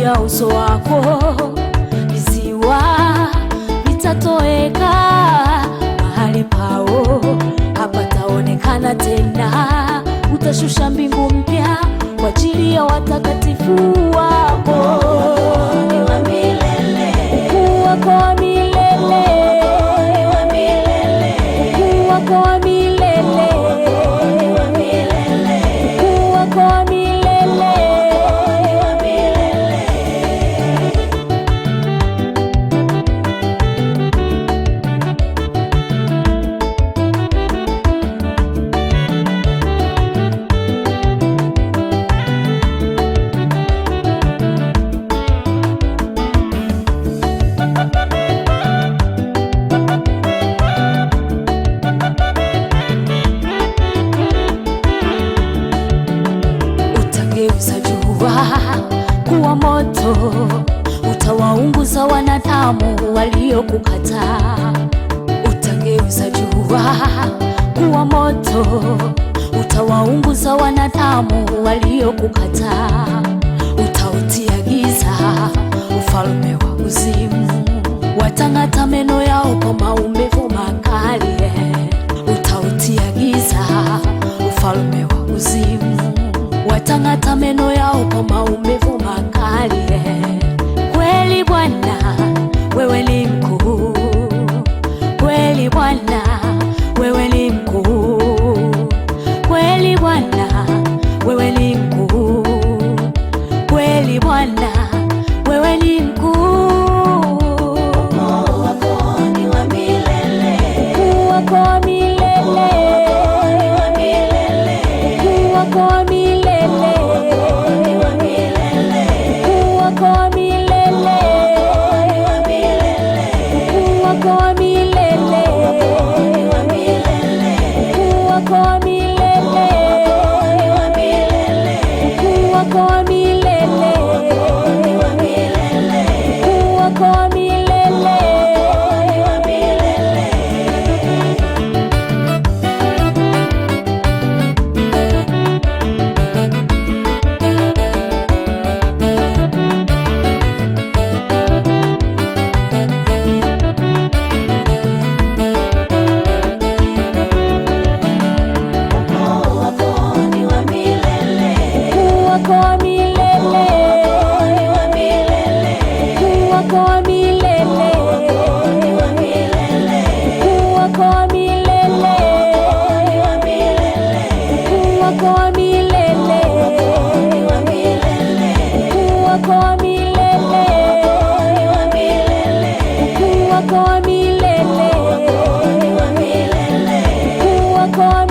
ya uso wako, visiwa vitatoweka, mahali pao hapataonekana tena. Utashusha mbingu mpya kwa ajili ya watakatifu wako. Ni wa milele, ukuu wako wa milele, ukuu wako wa milele, ukuu wako wa milele. Kuwa moto, utawaunguza wanadamu waliokukataa. Utageuza jua kuwa moto, utawaunguza wanadamu waliokukataa. Utautia giza ufalme wa kuzimu, watang'ata meno yao kwa maumivu makali. Utautia giza ufalme wa kuzimu, watang'ata meno yao kwa maumivu makali. Kweli Bwana, wewe ni mkuu. Kweli Bwana, wewe ni mkuu. Kweli Bwana, wewe ni mkuu. Kweli Bwana, wewe ni mkuu. Ukuu wako ni wa milele, ukuu wako wa milele, ukuu wako wa milele, ukuu wako wa milele, ukuu wako wa milele, ukuu wako wa milele, ukuu wako wa milele, ukuu wako wa milele. Kwa